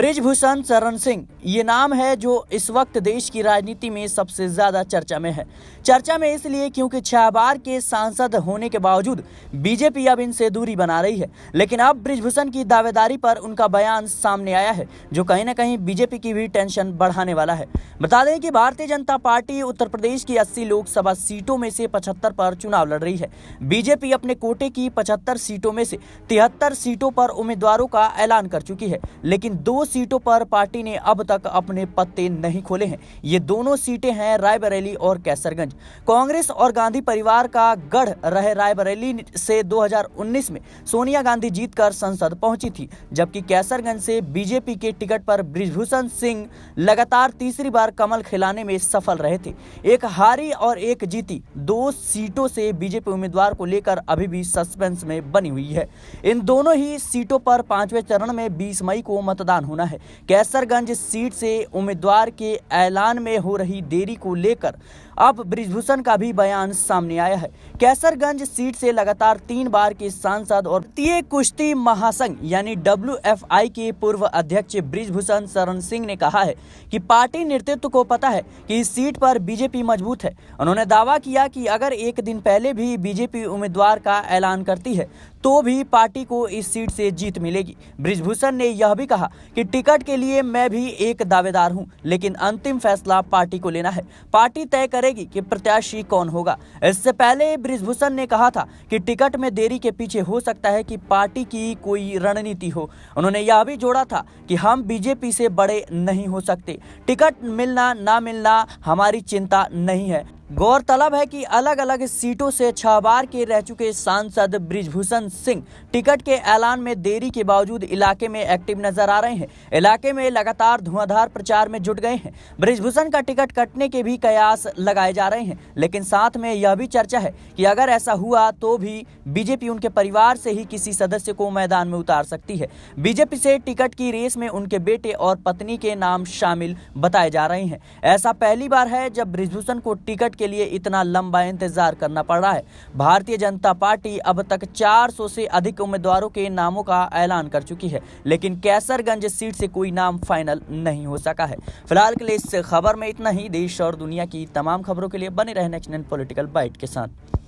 बृजभूषण शरण सिंह ये नाम है जो इस वक्त देश की राजनीति में सबसे ज्यादा चर्चा में है। चर्चा में इसलिए क्योंकि 6 बार के सांसद होने के बावजूद बीजेपी अब इनसे दूरी बना रही है। लेकिन अब बृजभूषण की दावेदारी पर उनका बयान सामने आया है जो कहीं ना कहीं बीजेपी की भी टेंशन बढ़ाने वाला है। बता दें कि भारतीय जनता पार्टी उत्तर प्रदेश की 80 लोकसभा सीटों में से 75 पर चुनाव लड़ रही है। बीजेपी अपने कोटे की 75 सीटों में से 73 सीटों पर उम्मीदवारों का ऐलान कर चुकी है, लेकिन 2 सीटों पर पार्टी ने अब तक अपने पत्ते नहीं खोले हैं। ये दोनों सीटें हैं रायबरेली और कैसरगंज। कांग्रेस और गांधी परिवार का गढ़ रहे रायबरेली से 2019 में सोनिया गांधी जीतकर संसद पहुंची थी, जबकि कैसरगंज से बीजेपी के टिकट पर बृजभूषण सिंह लगातार तीसरी बार कमल खिलाने में सफल रहे थे। एक हारी और एक जीती 2 सीटों से बीजेपी उम्मीदवार को लेकर अभी भी सस्पेंस में बनी हुई है। इन दोनों ही सीटों पर 5वें चरण में 20 मई को मतदान होना है। कैसरगंज सीट से उम्मीदवार के ऐलान में हो रही देरी को लेकर अब बृजभूषण का भी बयान सामने आया है। कैसरगंज सीट से लगातार 3 बार के सांसद और भारतीय कुश्ती महासंघ यानी WFI के पूर्व अध्यक्ष बृजभूषण शरण सिंह ने कहा है कि पार्टी नेतृत्व को पता है कि इस सीट पर बीजेपी मजबूत है। उन्होंने दावा किया कि अगर एक दिन पहले भी बीजेपी उम्मीदवार का ऐलान करती है तो भी पार्टी को इस सीट से जीत मिलेगी। बृजभूषण ने यह भी कहा कि टिकट के लिए मैं भी एक दावेदार हूं, लेकिन अंतिम फैसला पार्टी को लेना है। पार्टी तय करेगी कि प्रत्याशी कौन होगा। इससे पहले बृजभूषण ने कहा था कि टिकट में देरी के पीछे हो सकता है कि पार्टी की कोई रणनीति हो। उन्होंने यह भी जोड़ा था कि हम बीजेपी से बड़े नहीं हो सकते, टिकट मिलना ना मिलना हमारी चिंता नहीं है। गौरतलब है कि अलग अलग सीटों से 6 बार के रह चुके सांसद बृजभूषण सिंह टिकट के ऐलान में देरी के बावजूद इलाके में एक्टिव नजर आ रहे हैं। इलाके में लगातार धुआंधार प्रचार में जुट गए हैं। बृजभूषण का टिकट कटने के भी कयास लगाए जा रहे हैं, लेकिन साथ में यह भी चर्चा है कि अगर ऐसा हुआ तो भी बीजेपी उनके परिवार से ही किसी सदस्य को मैदान में उतार सकती है। बीजेपी से टिकट की रेस में उनके बेटे और पत्नी के नाम शामिल बताए जा रहे हैं। ऐसा पहली बार है जब बृजभूषण को टिकट के लिए इतना लंबा इंतजार करना पड़ रहा है। भारतीय जनता पार्टी अब तक 400 से अधिक उम्मीदवारों के नामों का ऐलान कर चुकी है, लेकिन कैसरगंज सीट से कोई नाम फाइनल नहीं हो सका है। फिलहाल के लिए इस खबर में इतना ही। देश और दुनिया की तमाम खबरों के लिए बने रहें नेक्स्ट पॉलिटिकल बाइट के साथ।